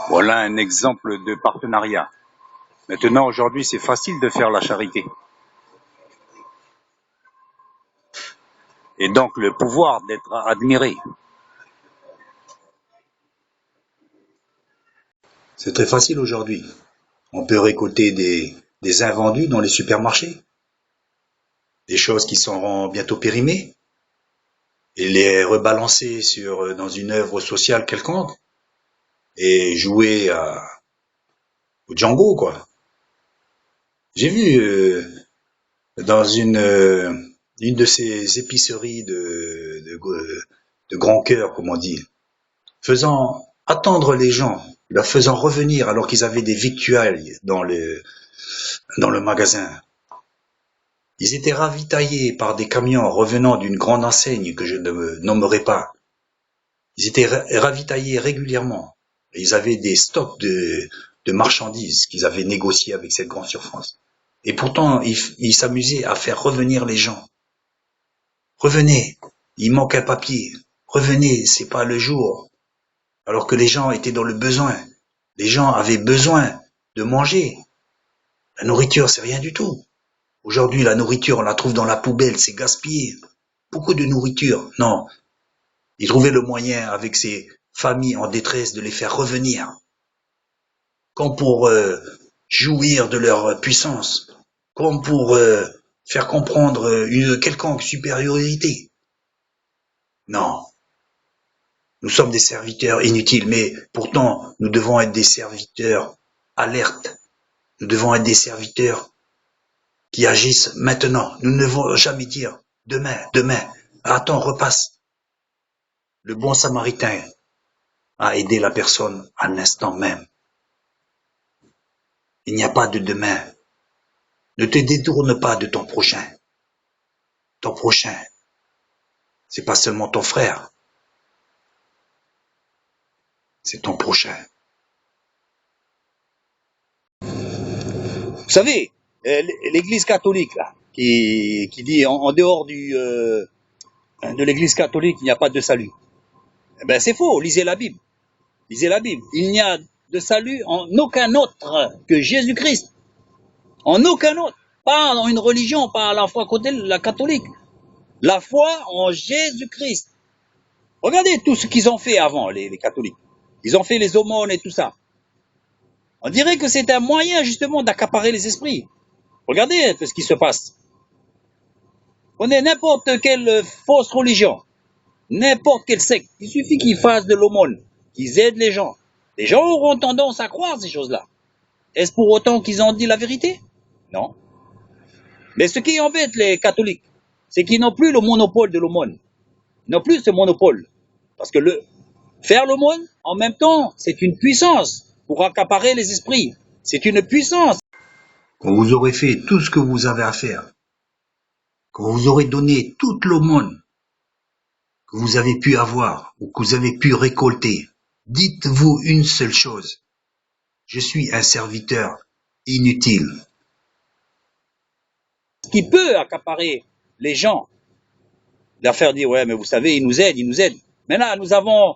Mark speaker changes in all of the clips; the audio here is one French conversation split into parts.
Speaker 1: Voilà un exemple de partenariat. Maintenant, aujourd'hui, c'est facile de faire la charité. Et donc, le pouvoir d'être admiré.
Speaker 2: C'est très facile aujourd'hui. On peut récolter des invendus dans les supermarchés, des choses qui seront bientôt périmées, et les rebalancer dans une œuvre sociale quelconque, et jouer au Django, quoi. J'ai vu dans une de ces épiceries de grand cœur, comme on dit, faisant attendre les gens, leur faisant revenir alors qu'ils avaient des victuailles dans le magasin. Ils étaient ravitaillés par des camions revenant d'une grande enseigne que je ne nommerai pas. Ils étaient ravitaillés régulièrement. Et ils avaient des stocks de marchandises qu'ils avaient négociés avec cette grande surface. Et pourtant, ils s'amusaient à faire revenir les gens. Revenez, il manque un papier. Revenez, c'est pas le jour. Alors que les gens étaient dans le besoin. Les gens avaient besoin de manger. La nourriture, c'est rien du tout. Aujourd'hui, la nourriture, on la trouve dans la poubelle, c'est gaspillé. Beaucoup de nourriture. Non. Ils trouvaient le moyen, avec ces familles en détresse, de les faire revenir. Comme pour jouir de leur puissance. Comme pour faire comprendre une quelconque supériorité. Non. Nous sommes des serviteurs inutiles, mais pourtant, nous devons être des serviteurs alertes. Nous devons être des serviteurs qui agissent maintenant. Nous ne devons jamais dire demain, demain. Attends, repasse. Le bon samaritain a aidé la personne à l'instant même. Il n'y a pas de demain. Ne te détourne pas de ton prochain. Ton prochain, c'est pas seulement ton frère. C'est ton prochain.
Speaker 3: Vous savez, l'Église catholique, là, qui dit en dehors de l'Église catholique, il n'y a pas de salut. Eh ben, c'est faux, lisez la Bible. Lisez la Bible. Il n'y a de salut en aucun autre que Jésus-Christ. En aucun autre. Pas dans une religion, pas à la foi la catholique. La foi en Jésus-Christ. Regardez tout ce qu'ils ont fait avant, les catholiques. Ils ont fait les aumônes et tout ça. On dirait que c'est un moyen justement d'accaparer les esprits. Regardez un peu ce qui se passe. Prenez n'importe quelle fausse religion, n'importe quel secte. Il suffit qu'ils fassent de l'aumône, qu'ils aident les gens. Les gens auront tendance à croire ces choses-là. Est-ce pour autant qu'ils ont dit la vérité? Non. Mais ce qui embête les catholiques, c'est qu'ils n'ont plus le monopole de l'aumône. Ils n'ont plus ce monopole. Parce que faire l'aumône, en même temps, c'est une puissance pour accaparer les esprits. C'est une puissance.
Speaker 2: Quand vous aurez fait tout ce que vous avez à faire, quand vous aurez donné toute l'aumône que vous avez pu avoir ou que vous avez pu récolter, dites-vous une seule chose. Je suis un serviteur inutile.
Speaker 3: Ce qui peut accaparer les gens, leur faire dire, ouais, mais vous savez, ils nous aident. Mais là, nous avons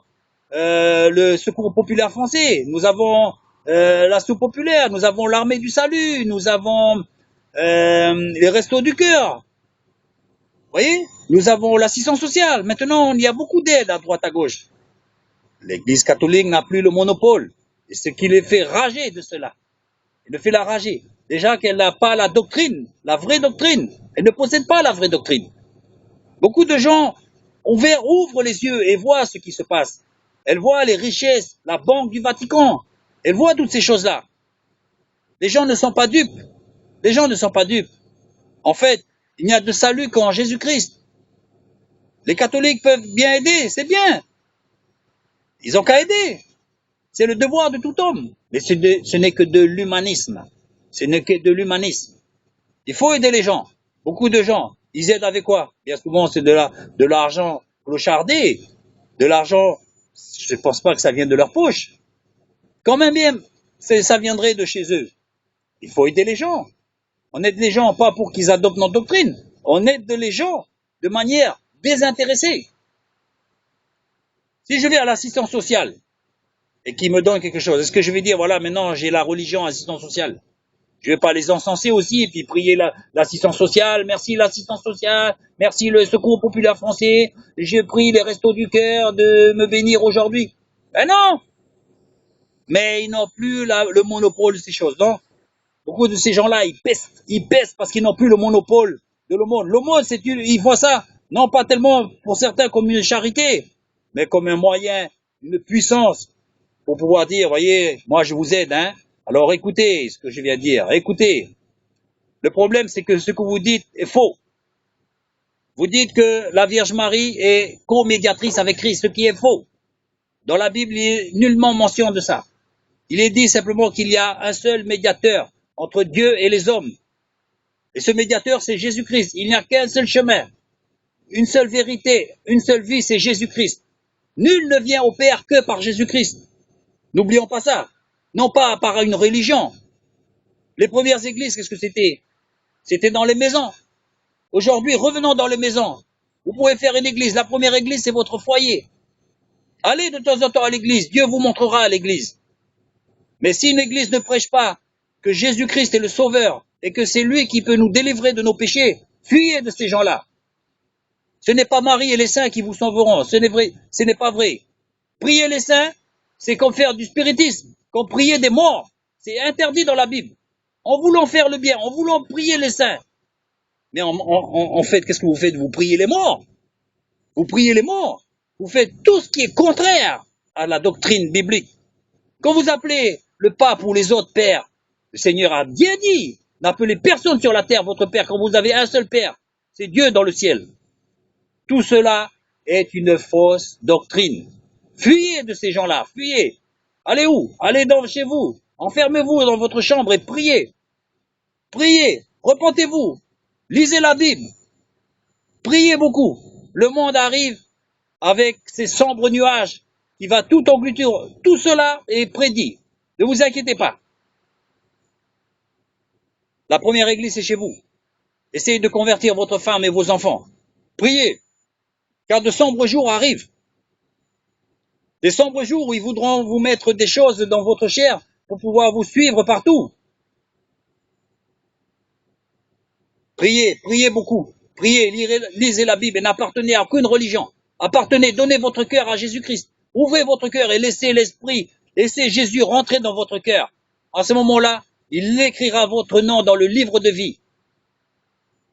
Speaker 3: le Secours populaire français, nous avons la Soupe populaire, nous avons l'Armée du Salut, nous avons les Restos du Cœur. Vous voyez, nous avons l'assistance sociale. Maintenant, il y a beaucoup d'aides à droite, à gauche. L'Église catholique n'a plus le monopole. Et ce qui les fait rager de cela, il le fait la rager. Déjà qu'elle n'a pas la doctrine, la vraie doctrine. Elle ne possède pas la vraie doctrine. Beaucoup de gens ouvrent les yeux et voient ce qui se passe. Elles voient les richesses, la Banque du Vatican. Elles voient toutes ces choses-là. Les gens ne sont pas dupes. Les gens ne sont pas dupes. En fait, il n'y a de salut qu'en Jésus-Christ. Les catholiques peuvent bien aider, c'est bien. Ils ont qu'à aider. C'est le devoir de tout homme. Mais ce n'est que de l'humanisme. Ce n'est que de l'humanisme. Il faut aider les gens. Beaucoup de gens, ils aident avec quoi? Bien souvent, c'est de l'argent clochardé. De l'argent, je ne pense pas que ça vienne de leur poche. Quand même bien, ça viendrait de chez eux. Il faut aider les gens. On aide les gens pas pour qu'ils adoptent notre doctrine. On aide les gens de manière désintéressée. Si je vais à l'assistance sociale et qu'ils me donnent quelque chose, est-ce que je vais dire, voilà, maintenant j'ai la religion assistance sociale? Je vais pas les encenser aussi et puis prier l'assistance sociale, merci l'assistance sociale, merci le secours populaire français, je prie les restos du cœur de me bénir aujourd'hui. Ben non! Mais ils n'ont plus le monopole de ces choses, non? Beaucoup de ces gens-là, ils pestent parce qu'ils n'ont plus le monopole de l'aumône. L'aumône, ils voient ça, non pas tellement pour certains comme une charité, mais comme un moyen, une puissance pour pouvoir dire, voyez, moi je vous aide, hein. Alors écoutez ce que je viens de dire, écoutez. Le problème, c'est que ce que vous dites est faux. Vous dites que la Vierge Marie est co-médiatrice avec Christ, ce qui est faux. Dans la Bible, il n'est nullement mention de ça. Il est dit simplement qu'il y a un seul médiateur entre Dieu et les hommes. Et ce médiateur, c'est Jésus-Christ. Il n'y a qu'un seul chemin, une seule vérité, une seule vie, c'est Jésus-Christ. Nul ne vient au Père que par Jésus-Christ. N'oublions pas ça. Non pas par une religion. Les premières églises, qu'est-ce que c'était? C'était dans les maisons. Aujourd'hui, revenons dans les maisons. Vous pouvez faire une église. La première église, c'est votre foyer. Allez de temps en temps à l'église. Dieu vous montrera à l'église. Mais si une église ne prêche pas que Jésus-Christ est le Sauveur et que c'est lui qui peut nous délivrer de nos péchés, fuyez de ces gens-là. Ce n'est pas Marie et les saints qui vous sauveront. Ce n'est pas vrai. Prier les saints, c'est comme faire du spiritisme, comme prier des morts. C'est interdit dans la Bible. En voulant faire le bien, en voulant prier les saints. Mais en fait, qu'est-ce que vous faites? Vous priez les morts. Vous priez les morts. Vous faites tout ce qui est contraire à la doctrine biblique. Quand vous appelez le pape ou les autres pères, le Seigneur a bien dit, n'appelez personne sur la terre votre père quand vous avez un seul père. C'est Dieu dans le ciel. Tout cela est une fausse doctrine. Fuyez de ces gens-là, fuyez. Allez où? Allez chez vous. Enfermez-vous dans votre chambre et priez. Priez. Repentez-vous. Lisez la Bible. Priez beaucoup. Le monde arrive avec ses sombres nuages qui va tout engloutir. Tout cela est prédit. Ne vous inquiétez pas. La première église, c'est chez vous. Essayez de convertir votre femme et vos enfants. Priez. Car de sombres jours arrivent. Des sombres jours où ils voudront vous mettre des choses dans votre chair pour pouvoir vous suivre partout. Priez, priez beaucoup. Priez, lisez la Bible et n'appartenez à aucune religion. Appartenez, donnez votre cœur à Jésus-Christ. Ouvrez votre cœur et laissez l'Esprit, laissez Jésus rentrer dans votre cœur. À ce moment-là, il écrira votre nom dans le livre de vie.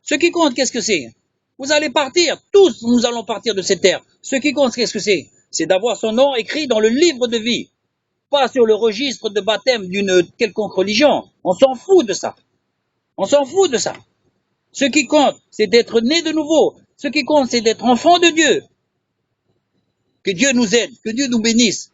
Speaker 3: Ce qui compte, qu'est-ce que c'est? Vous allez partir, tous nous allons partir de cette terre. Ce qui compte, qu'est-ce que c'est? C'est d'avoir son nom écrit dans le livre de vie. Pas sur le registre de baptême d'une quelconque religion. On s'en fout de ça. On s'en fout de ça. Ce qui compte, c'est d'être né de nouveau. Ce qui compte, c'est d'être enfant de Dieu. Que Dieu nous aide, que Dieu nous bénisse.